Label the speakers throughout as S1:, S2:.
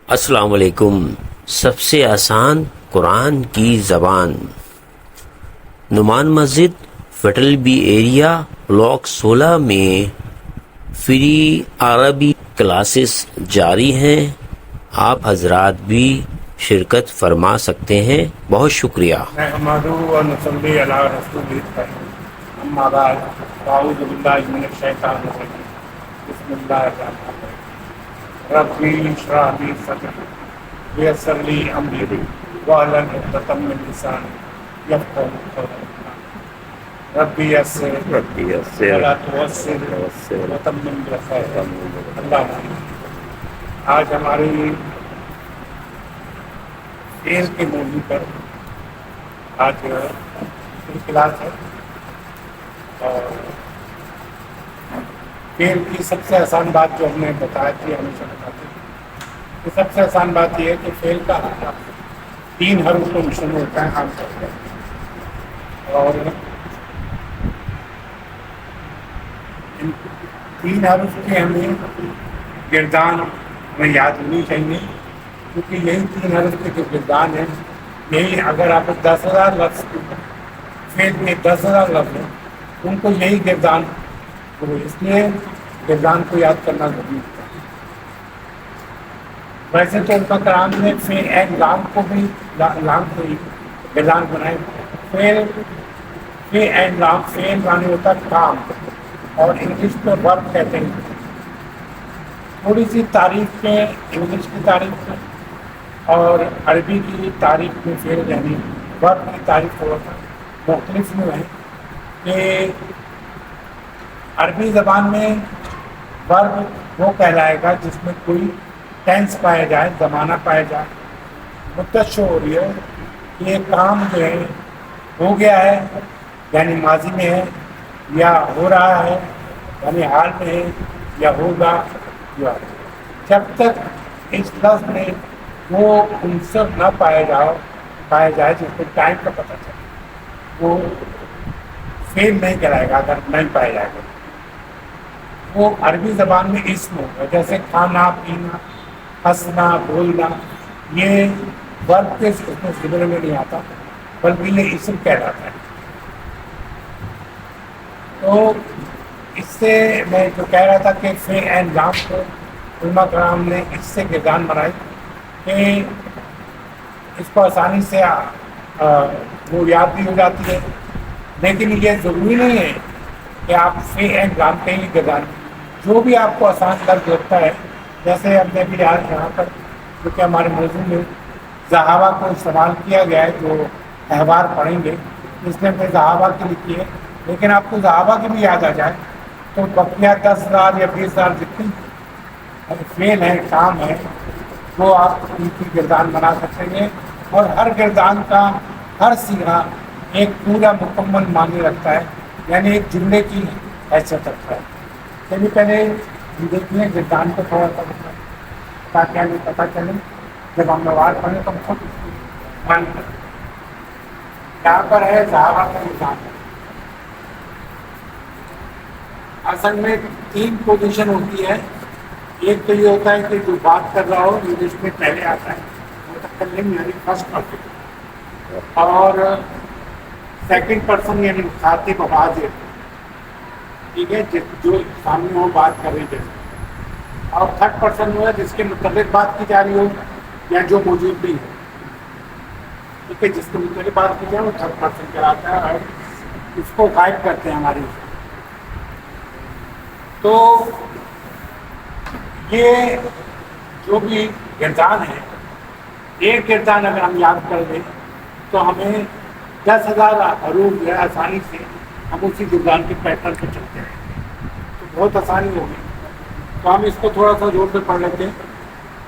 S1: السلام علیکم۔ سب سے آسان قرآن کی زبان، نعمان مسجد فیٹل بی ایریا بلاک 16 میں فری عربی کلاسز جاری ہیں، آپ حضرات بھی شرکت فرما سکتے ہیں۔ بہت شکریہ۔
S2: نحمدہ و نصلی علی رسولہ الکریم، اما بعد، اعوذ باللہ من الشیطان الرجیم، بسم اللہ الرحمن الرحیم، ربی اشرح لی صدری ویسر لی امری واحلل عقدۃ من لسانی یفقہوا قولی، ربی یسر ولا تعسر وتمم بالخیر، اللہم۔ آج ہماری فعل کے موضوع پر آج کلاس ہے، اور فعل کی سب سے آسان بات جو ہم نے بتایا تھی، ہمیشہ بتاتے ہیں کہ سب سے آسان بات یہ ہے کہ فعل کا حرف 3 حروف کو مشتمل ہوتا ہے عام طور پر، اور ان 3 حروف کے ہمیں گردان ہمیں یاد ہونی چاہیے، کیونکہ یہی 3 حروف کے جو گردان ہیں، یہی اگر آپ 10,000 لفظ فعل میں 10,000 لفظ ہیں، ان کو یہی گردان ہو، اس لیے گردان کو یاد کرنا ضروری ہوتا ہے۔ ویسے تو علماء کرام نے فعل اینڈ لام کو بھی لام کو ہی گردان بنائے۔ فعل اینڈ لام، فعل معنی ہوتا ہے کام، اور انگلش میں ورب کہتے ہیں۔ تھوڑی سی تعریف میں، انگلش کی تعریف میں اور عربی کی تعریف میں فعل یعنی ورب کی تعریف تھوڑا سا مختلف میں ہے کہ عربی زبان میں ورب وہ کہلائے گا جس میں کوئی ٹینس پایا جائے، زمانہ پایا جائے، مدت شو ہو رہی ہے، یہ کام جو ہے ہو گیا ہے یعنی ماضی میں ہے، یا ہو رہا ہے یعنی حال میں ہے، یا ہوگا یا جب تک اس لفظ میں وہ عنصر نہ پایا جائے جس کو ٹائم کا پتہ چلے، وہ فعل نہیں کہلائے گا۔ اگر نہیں پایا جائے گا وہ عربی زبان میں اسم ہوگا، جیسے کھانا پینا، ہنسنا بولنا، یہ ورب کے اس میں زمرے میں نہیں آتا، بلکہ یہ اسم کہلاتا ہے۔ تو اس سے میں جو کہہ رہا تھا کہ فعل اینڈ لام کو علماء کرام نے اس سے گردان بنائی کہ اس کو آسانی سے وہ یاد بھی ہو جاتی ہے، لیکن یہ ضروری نہیں ہے کہ آپ فعل اینڈ لام کے ہی گردان، جو بھی آپ کو آسان درد لگتا ہے، جیسے ہم نے بھی آج یہاں پر کیونکہ ہمارے موضوع میں صحابہ کو استعمال کیا گیا ہے، جو تہوار پڑھیں گے اس نے ہم نے صحابہ کے لیے کیے، لیکن آپ کو صحابہ کی بھی یاد آ جائے تو بقیہ 10,000 یا 20,000 جتنی فعل ہیں، کام ہے، وہ آپ ان کی گردان بنا سکتے ہیں، اور ہر گردان کا ہر صیغہ ایک پورا مکمل معنی رکھتا ہے، یعنی ایک جملے کی حیثیت رکھتا ہے۔ چلیے پہلے دیکھیں گردان کو تھوڑا سا تاکہ ہمیں پتہ چلے، جب ہم نوار پڑھیں تو ہم خود اس کی معنی کریں۔ یہاں پر ہے صحابہ کا گردان۔ اصل میں 3 پوزیشن ہوتی ہے، ایک تو یہ ہوتا ہے کہ جو بات کر رہا ہو انگلش میں پہلے آتا ہے متکلم یعنی فرسٹ پرسن، اور سیکنڈ پرسن یعنی مخاطب آواز ہے، ٹھیک ہے، جو سامنے ہو بات کر رہی جیسے، اور تھرڈ پرسن وہ ہے جس کے متعلق بات کی جا رہی ہو یا جو موجود بھی ہے، ٹھیک ہے، جس کے متعلق بات کی جائے وہ تھرڈ پرسن کہلاتا ہے، اور اس کو غائب کرتے ہیں ہماری۔ تو یہ جو بھی گردان ہے، ایک گردان اگر ہم یاد کر لیں تو ہمیں 10,000 حروف جو ہے آسانی سے ہم اسی گردان کے پیٹرن پہ چلتے ہیں، تو بہت آسانی ہوگی۔ تو ہم اس کو تھوڑا سا زور سے پڑھ لیتے ہیں۔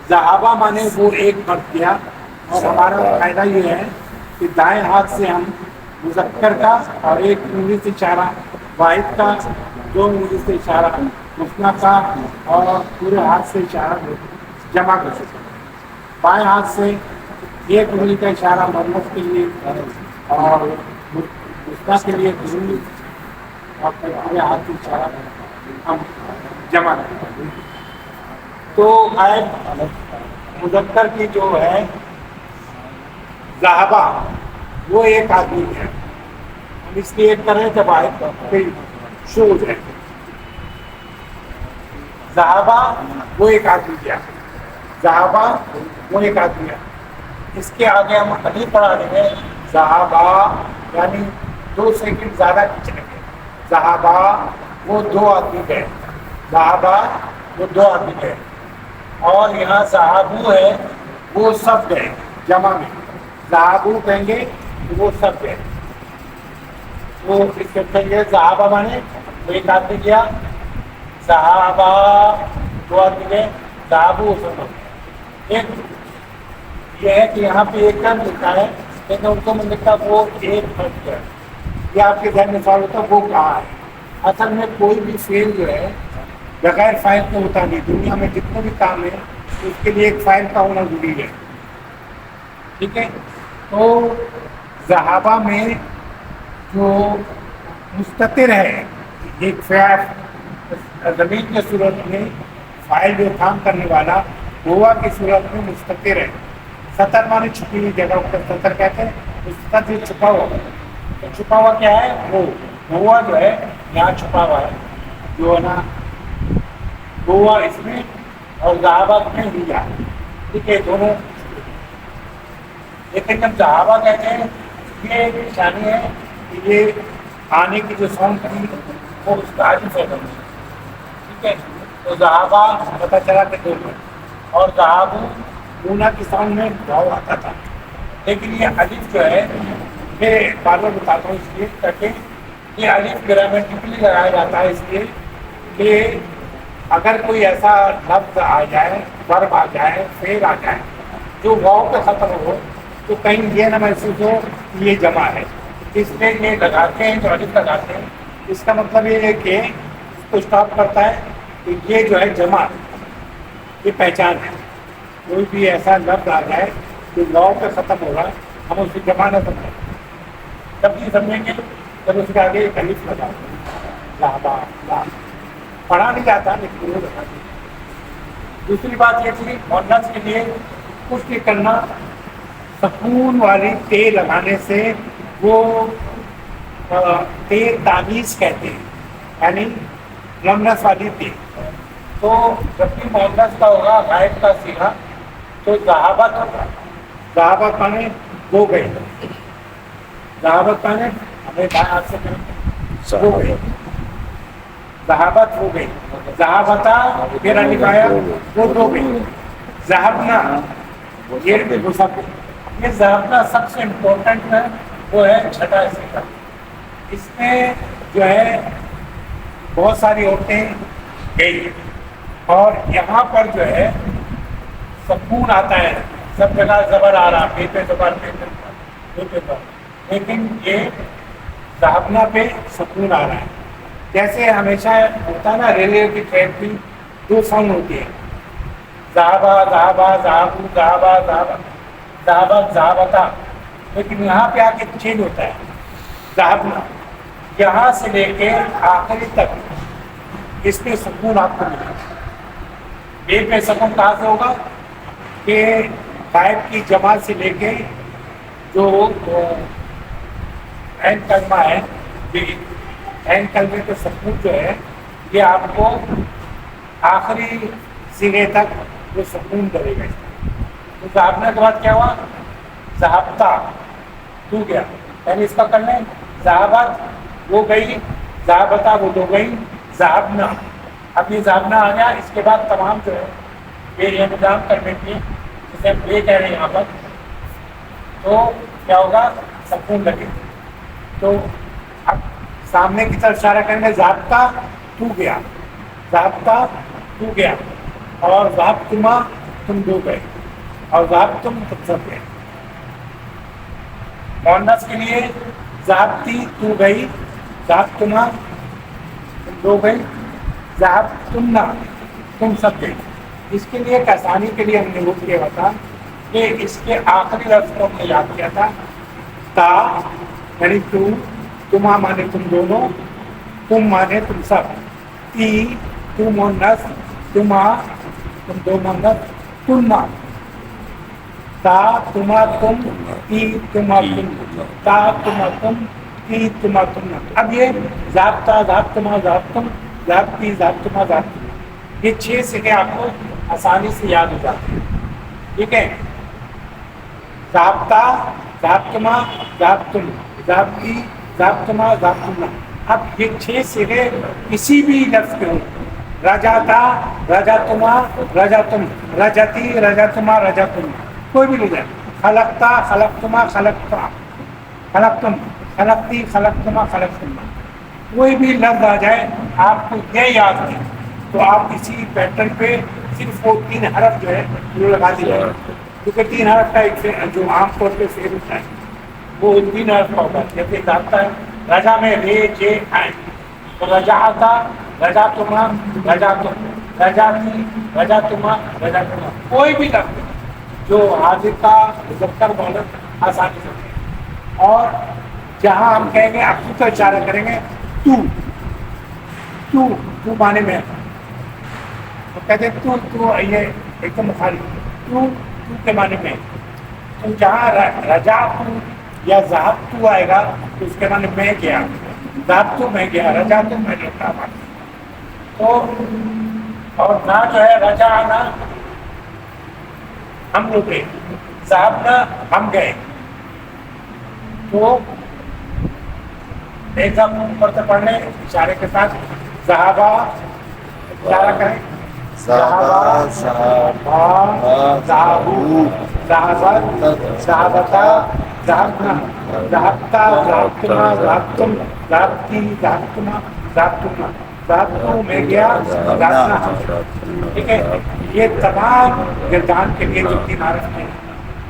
S2: صحابہ مانے وہ ایک مرد کیا، اور ہمارا فائدہ یہ ہے کہ دائیں ہاتھ سے ہم مذکر کا اور ایک انگلی سے اشارہ واحد کا، 2 انگلی سے اشارہ مثنیٰ کا، اور پورے ہاتھ سے اشارہ جمع کر سکتے ہیں۔ بائیں ہاتھ سے ایک انگلی کا اشارہ مؤنث کے لیے اور مثنیٰ کے لیے 2 انگلی، اور پھر پورے ہاتھ سے اشارہ ہم جمع کرتے ہیں۔ تو غائب مذکر کی جو ہے ذہبہ وہ ایک آدمی ہے. ہم اس لیے ایک کریں جب آئے کوئی شو ہو جائے. ذہبہ وہ ایک آدمی کیا ذہبہ وہ ایک آدمی ہے. اس کے آگے ہم ابھی پڑھا رہے ہیں ذہبہ یعنی 2 سیکنڈ زیادہ کھینچنے کے. ذہبہ وہ 2 آدمی گئے. ذہبہ وہ 2 آدمی گئے. اور یہاں ذہابو ہے وہ سب گئے جمع میں. ذہابو کہیں گے وہ سب گئے. وہ اس کے کہیں ذہابہ مانے وہ ایک آدمی گیا. صحابہ 2 آدمی گئے. ذہابو سب ایک. یہ ہے کہ یہاں پہ ایک کم لکھا ہے لیکن ان کو میں لکھتا وہ ایک فرق ہے. یہ آپ کے ذہن میں سوال ہوتا ہے وہ کہاں ہے. اصل میں کوئی بھی فعل جو ہے بغیر فاعل کے ہوتا نہیں. دنیا میں جتنے بھی کام ہیں اس کے لیے ایک فاعل کا ہونا ضروری ہے. ٹھیک ہے. تو ذہابہ میں جو مستتر ہے ایک زمین کی صورت میں فاعل جو کام کرنے والا ہوا کی صورت میں مستتر ہے. سطر مانے چھپی ہوئی جگہ کو سطر کہتے ہیں. سطر جو چھپا ہوا تو چھپا ہوا کیا ہے وہ ہوا جو ہے یہاں چھپا ہوا ہے جو ہے نا ہوا اس میں اور ذہابہ میں لیا. ٹھیک ہے دونوں. لیکن جب ذہابہ کہتے ہیں یہ ایک نشانی ہے کہ یہ آنے کی جو ساؤنڈ تھی وہ اس کا عالف ہے. ٹھیک ہے. تو ذہابہ پتہ چلا کہ 2 اور ذہابو اونا کی ساؤنڈ میں بھاؤ آتا تھا. لیکن یہ الف جو ہے میں بار بار بتاتا ہوں اس لیے تاکہ یہ الف گرامیٹیکلی لگایا جاتا ہے اس لیے کہ اگر کوئی ایسا لفظ آ جائے ورب آ جائے فعل آ جائے جو واؤ پہ ختم ہو تو کہیں یہ نہ محسوس ہو کہ یہ جمع ہے. اس لیے یہ لگاتے ہیں جو الف لگاتے ہیں اس کا مطلب یہ ہے کہ اس کو اسٹاپ کرتا ہے کہ یہ جو ہے جمع یہ پہچان ہے. کوئی بھی ایسا لفظ آ جائے جو واؤ پہ ختم ہوگا ہم اسے جمع نہ سمجھیں. جب یہ سمجھیں گے جب اس کے آگے ایک الف لگا ذہابہ پڑھا نہیں جاتا لیکن وہ لگا. دوسری بات یہ تھی مؤنث کے لیے کچھ کرنا سکون والی تے لگانے سے وہ تے تانیث کہتے ہیں یعنی مؤنث والی تے. تو جب بھی مؤنث کا ہوگا غائب کا صیغہ تو ذہابت ہوگا. ذہابت مانے 2 گئے. ذہابت مانے ہمیں ہاتھ سے کریں 2 گئے. ذہابت ہو گئی. ذہابتا میرا نکایا وہ 2 گئی. ذہبنا یہ ذہبنا سب سے امپورٹنٹ ہے وہ ہے چھٹا صیغہ. اس میں جو ہے بہت ساری عورتیں گئی اور یہاں پر جو ہے سکون آتا ہے. سب جگہ زبر آ رہا پہ زبر پہ لیکن یہ ذہبنا پہ سکون آ رہا ہے. جیسے ہمیشہ ہوتا ہے نا ریلوے کی ٹرین کی 2 ساؤنڈ ہوتی ہے ذہابہ ذہابہ ذہابو ذہابہ ذہابہ ذہابت ذہابتا. لیکن یہاں پہ آ کے چینج ہوتا ہے ذہبنا. یہاں سے لے کے آخری تک اس میں سکون آپ کو ملے. بے پہ سکون کہاں سے ہوگا کہ غائب کی جمع سے لے کے جو عین کلمہ ہے عین کلمے کے سکون جو ہے یہ آپ کو آخری صیغے تک وہ سکون کرے گا. تو ذہابنا کے بعد کیا ہوا ذہابتا تو گیا یعنی اس کا کر لیں ذہابت وہ گئی ذہابتا وہ 2 گئی. ذہبنا اب یہ ذہبنا آ گیا. اس کے بعد تمام جو ہے یہ نظام کرنے کی جسے ہم یہ کہہ رہے ہیں یہاں پر تو کیا ہوگا سکون لگے. تو اب سامنے کی طرف اشارہ کریں گے ضابطہ تو گیا ضابطہ تو گیا اور ضابطما تم 2 گئے اور ضابطم تم سب گئے. مؤنث کے لیے ضابطی تو گئی ضابطما تم 2 گئی ضابطمنا تم سب گئے. اس کے لیے ایک آسانی کے لیے ہم نے وہ کیا تھا کہ اس کے آخری لفظ کو ہم نے یاد کیا تھا تا یعنی تما مانے تم دونوں تم مانے تم سب. تی تو مؤنث تما تم 2 مؤنث تما تا تما تم تی تما تم تا تما تم تی تما تم. اب یہ ضابطہ ضابطما ضابطم ضابطی ضابطما ضابطم یہ 6 سیکھیں آپ کو آسانی سے یاد ہو جاتے ہیں. ٹھیک ہے. ضابطہ ضابطما ضابطم ضابطی ضابطما ضابطما. اب یہ 6 سیغے کسی بھی لفظ کے ہوں. رجاتا رجاتما رجاتم رجاتی رجاتما رجاتم کوئی بھی نہیں ہے. خلقتا خلقتما خلقتا خلقتم خلقتی خلقتما خلقتما کوئی بھی لفظ آ جائے آپ کو یہ یاد ہے تو آپ اسی پیٹرن پہ صرف وہ 3 حرف جو ہے وہ لگا دیجیے. کیونکہ 3 حرف کا ایک جو عام طور پہ فعل ہوتا ہے وہ 3 حرف کا ہوتا ہے. جیسے ضابطہ ہے رجا میں رے جے آئیں تو رجاتا رجاتما رجاتم رجاتی رجاتما رجاتما کوئی بھی لفظ جو حاضر کا مذکر مؤنث آسانی سے. اور جہاں ہم کہیں گے آپ کا اشارہ کریں گے تو تو تو معنی میں تو کہتے ہیں تو یہ ایک دم مخالف تو کے معنی میں. تو جہاں رجا تو یا ذہب تو آئے گا تو اس کے معنی میں گیا ذہب تو میں گیا رجا تو میں لوٹا. تو اور نہ جو ہے رجا آنا ہم لوٹے ذہب نہ ہم گئے. تو ایک دم اوپر سے پڑھنے اشارے کے ساتھ ذہبا اشارہ کریں ذہبا ذہبا ذہبو ذہبت ذہبتا ذہبنا ذہبتا ذہبتما ذہبتم ذہبتی ذہبتما ذہبتما ذہبتو میں گیا ذہبنا. ٹھیک ہے. یہ تمام گردان کے لیے جو 3 حرف ہیں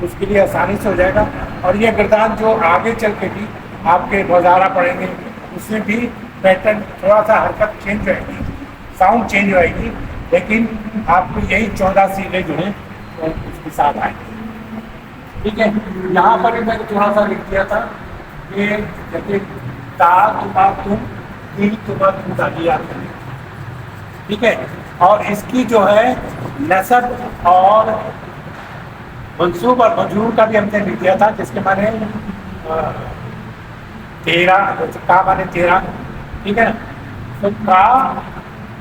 S2: اس کے لیے آسانی سے ہو جائے گا. اور یہ گردان جو آگے چل کے بھی آپ کے مظاہرہ پڑھیں گے اس میں بھی پیٹرن تھوڑا سا حرکت چینج ہو جائے گی ساؤنڈ چینج ہو جائے گی لیکن آپ کو یہی 14 سیغے جو ہیں وہ اس کے ساتھ آئیں گے. ٹھیک ہے. یہاں پر بھی میں نے تھوڑا سا لکھ دیا تھا کہ جیسے تا تما تم تی تما تم تالیات کریں. ٹھیک ہے. اور اس کی جو ہے نسب اور منصوب اور مجرور کا بھی ہم نے لکھ دیا تھا جس کے معنی 13 کا معنی 13. ٹھیک ہے نا. تو کا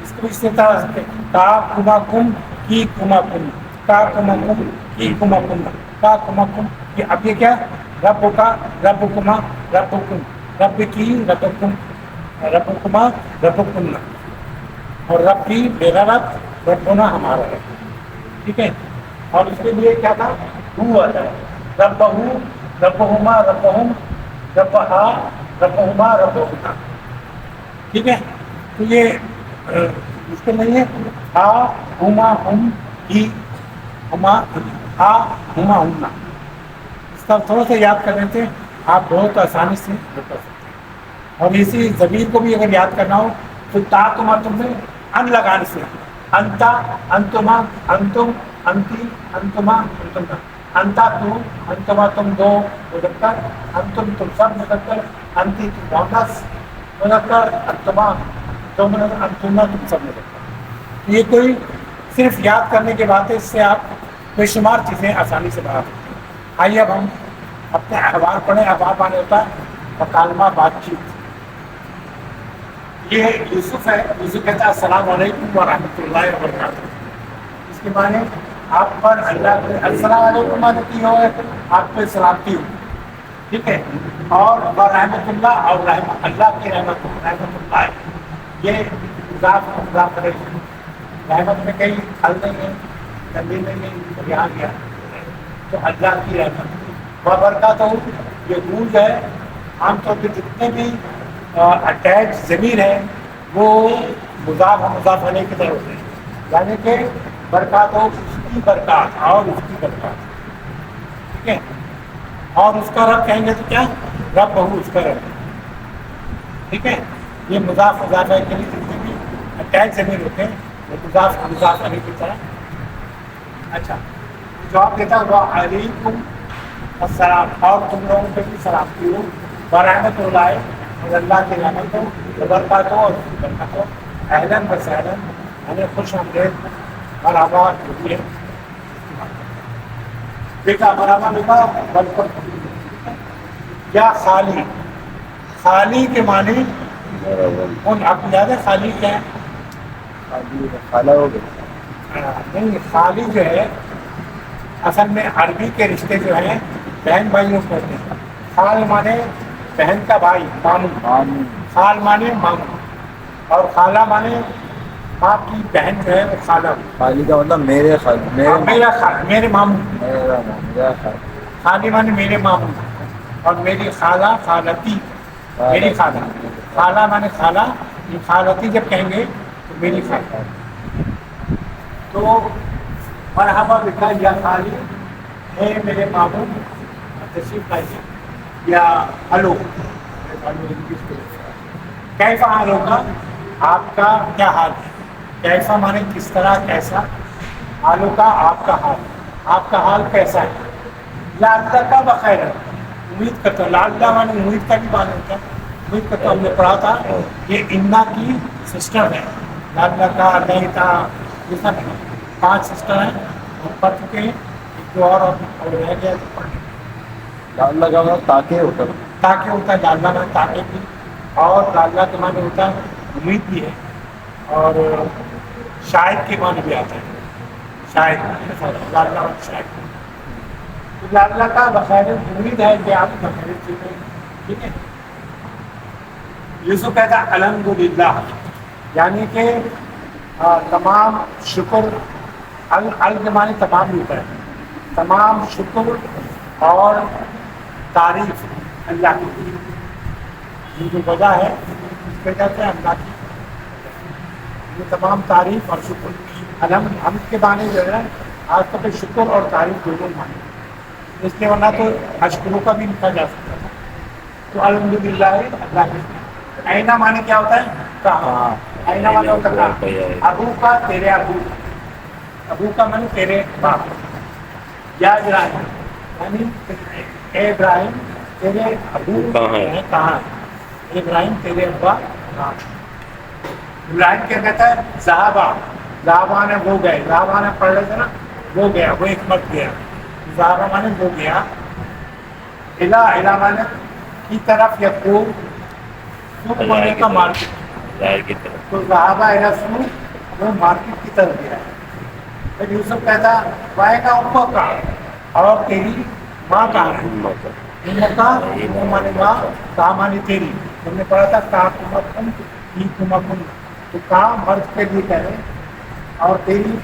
S2: اس کو اس طرح کا کما کم کی کما کم کا کما کم کی کما کم کا کما کم. اب یہ کیا رب کا رب کما رب کم رب کی رب کم رب کما رب کم اور رب کی میرا رب ربنا ہمارا رب. ٹھیک ہے. اور اس کے لیے کیا تھا ہوا تھا ربہو ربہما ربہم ربہا ربہما ربہما. ٹھیک ہے. تو یہ مشکل نہیں ہے. ہا ہما ہم ہی ہما ہا ہما ہمنا اس کا تھوڑا سا یاد کر لیتے آپ بہت آسانی سے کر سکتے ہیں. اور اسی ضمیر کو بھی اگر یاد کرنا ہو تو تا تما تم میں ان لگانے سے انتا انتما انتم انتی انتما انتما انتا تم انتما تم دو مذکر انتم تم سب مذکر انتی تم مؤنث مذکر انتما تم انتما تم سب مذکر. یہ کوئی صرف یاد کرنے کی بات ہے. اس سے آپ بے شمار چیزیں آسانی سے بنا سکتے ہیں. آئیے اب ہم اپنے احوال پڑھیں. احوال معنی ہوتا ہے مکالمہ بات چیت. یہ یوسف ہے. یوسف کہتا ہے السلام علیکم ورحمۃ اللہ وبرکاتہ. اس کے معنی آپ پر اللہ کے السلام علیکم معنی ہو آپ پہ سلامتی ہو. ٹھیک ہے. اور رحمۃ اللہ اور اللہ کی رحمت اللہ یہ مضاف کرے. رحمت میں کہیں حل نہیں ہے تنوین نہیں ہے یہاں گیا تو اللہ کی رحمت برکاتہ ہو. یہ گونج ہے عام طور پہ جتنے بھی اٹیچ ضمیر ہے وہ مضاف علیہ کی طرح ہوتے ہیں. یعنی کہ برکات ہو اس کی برکات اور اس کی برکات. ٹھیک ہے. اور اس کا رب کہیں گے تو کیا رب بہو اس کا رب. ٹھیک ہے. یہ مضاف علیہ کے لیے جتنے بھی اٹیچ ضمیر ہوتے ہیں وہ مضاف علیہ کی طرح. اچھا جواب دیتا ہوا علیکم السلام اور تم لوگوں پہ بھی سلامتی ہو برحمۃ اللہ اور اللہ کی رحمت ہو برکات ہو اور برکات ہو. اہلاً و سہلاً ہمیں خوش آمدید اور آباد ہوتی ہے. بیٹا برابر لکھا بلکہ یا خالی. خالی کے معنی ان آپ کو یاد ہے خالی کیا ہے؟
S3: خالہ ہو گئی.
S2: نہیں، خالی جو ہے اصل میں عربی کے رشتے جو ہیں بہن بھائیوں کو ہوتے ہیں. خال مانے بہن کا بھائی ماموں، خال مانے ماموں، اور خالہ مانے ماں کی بہن جو ہے وہ خالہ.
S3: خالی کا مطلب میرے
S2: میرا خال میرے ماموں.
S3: میرا خال.
S2: خالی مانے میرے ماموں، اور میری خالہ خالتی میری خالہ. خالہ مانے خالہ، یہ خالتی جب کہیں گے تو میری خالہ. تو مرحبا لکھا یا خالی ہے میرے ماموں تشریف لائیے، یا ہلو. کیسا حال ہوگا آپ کا، کیا حال ہے. کیسا مانے کس طرح، کیسا. حالوں کا آپ کا حال، آپ کا حال کیسا ہے. لاللہ کا بخیر ہے، امید کرتا ہوں. لاللہ مانے امید کا بھی معنی ہوتا ہے. امید کرتا ہوں، ہم نے پڑھا تھا یہ انا کی سسٹر ہے. لاللہ کا نیتا یہ سب 5 سسٹر ہیں، ہم پڑھ چکے ہیں. ایک جو اور رہ گیا تو پڑھ
S3: لال لگا ہوا تاکہ ہوتا ہے.
S2: تاکہ ہوتا ہے. لاللہ میں تاکہ بھی، اور لاللہ کے معنی ہوتا ہے امید بھی ہے، اور شاید کے معنی بھی آتا ہے. شاید لاللہ شاید. تو لاللہ کا بخیر امید ہے کہ آپ بخیر چیزیں. ٹھیک ہے. یوسف کہتا ہے الحمدللہ، یعنی کہ تمام شکر، کے معنی تمام بھی ہوتا ہے. تمام شکر اور تعریف اللہ کی. یہ جو وجہ ہے اس پہ کہتے ہیں اللہ کی. یہ تمام تعریف اور شکر. حمد کے معنی جو ہے آج تک شکر اور تعریف دونوں معنی، اس لیے ورنہ تو اشکروں کا بھی لکھا جا سکتا تھا. تو الحمدللہ اللہ کی. اینا معنی کیا ہوتا ہے؟ کہاں. اینا معنی ہوتا ہے ابو کا، تیرے ابو. ابو کا معنی تیرے باپ. یا ابراہیم یعنی اے ابراہیم تیرے ابو کہاں ہے. ابراہیم تیرے ابا کہاں. ابراہیم کیا کہتا ہے؟ ذہابا. ذہابا نے وہ گئے. ذہابا نے پڑھ رہے تھے نا، وہ گیا، وہ ایک مرد گیا. ذہابا مانے وہ گیا. الہ مانے کی طرف، یا خوب ہونے کا مارکیٹ. تو ذہابا الہ سوق، وہ مارکیٹ کی طرف گیا. پھر یوسف کہتا وائے کا امہ کا، اور تیری ماں کہاں ہے. امہ کا مانے ماں، کہاں مانے تیری. ہم نے پڑھا تھا کہاں کم ہی کم. تو کہاں مرد کے لیے کہہ رہے، اور تیری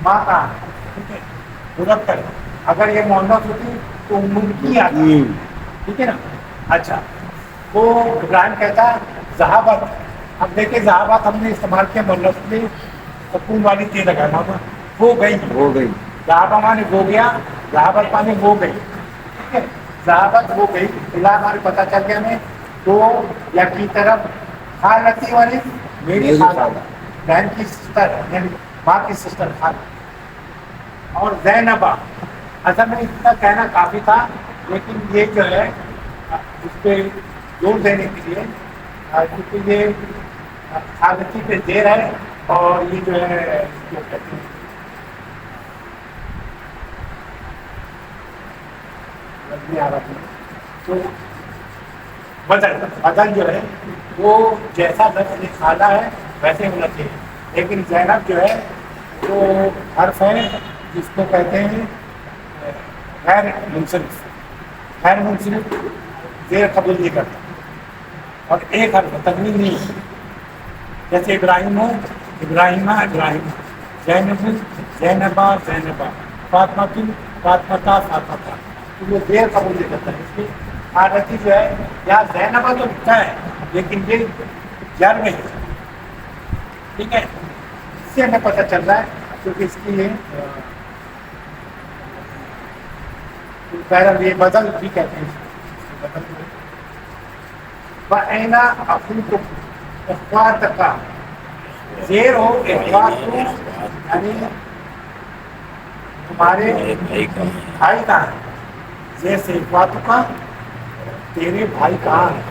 S2: ماں کہاں ہے. ٹھیک ہے. غلط کرے. اگر یہ مؤنث ہوتی تو ملکی آتی. ٹھیک ہے نا. اچھا، وہ ابراہیم کہتا ذہابت. اب دیکھیں ذہابت ہم نے استعمال کیا مؤنث میں، سکون والی تے لگا ماما. وہ گئی. ذہابہ مانے وہ گیا، ذہابت مانے وہ گئی. ٹھیک ہے. ذہابت وہ گئی. الہ ہمارے پتہ چل گیا ہمیں. تو یا کی طرف خالتی والی میری خالہ، بہن کی سسٹر، یعنی ماں کی سسٹر خالہ. اور زینبہ، اصل میں اتنا کہنا کافی تھا، لیکن یہ جو ہے اس پہ زور دینے کے لیے، کیونکہ یہ خالتی پہ دیر ہے، اور یہ جو ہے جو کہتے ہیں تو بدل جو ہے وہ جیسا لفظ خالہ ہے ویسے ہونا چاہیے. لیکن زینب جو ہے وہ حرف ہے جس کو کہتے ہیں غیر منصرف. غیر منصرف زیر قبول نہیں کرتا، اور ایک حرف تنوین نہیں ہے. جیسے ابراہیم ہو ابراہیمہ ابراہیم، زینب زینبا زینبا، فاطمہ فاطمتا فاطمتا. تو وہ زیر قبول نہیں کرتا ہے. اس لیے حالتی جو ہے یا زینبا تو لکھا ہے لیکن یہ جر میں ہے. ٹھیک ہے. اس سے ہمیں پتہ چل رہا ہے کیونکہ اس کی یہ یہ بدل بھی کہتے ہیں. وَأَيْنَ أَخُوكُمْ اخواتک، زیر ہو اخوات کو، یعنی تمہارے بھائی کہاں ہے. زیر سے اخواتک، تیرے بھائی کہاں ہیں،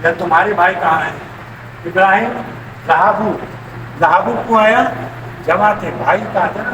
S2: یا تمہارے بھائی کہاں ہیں. ابراہیم ذہابو، ذہابو کو آیا جمع تھے، بھائی کا تھا نا.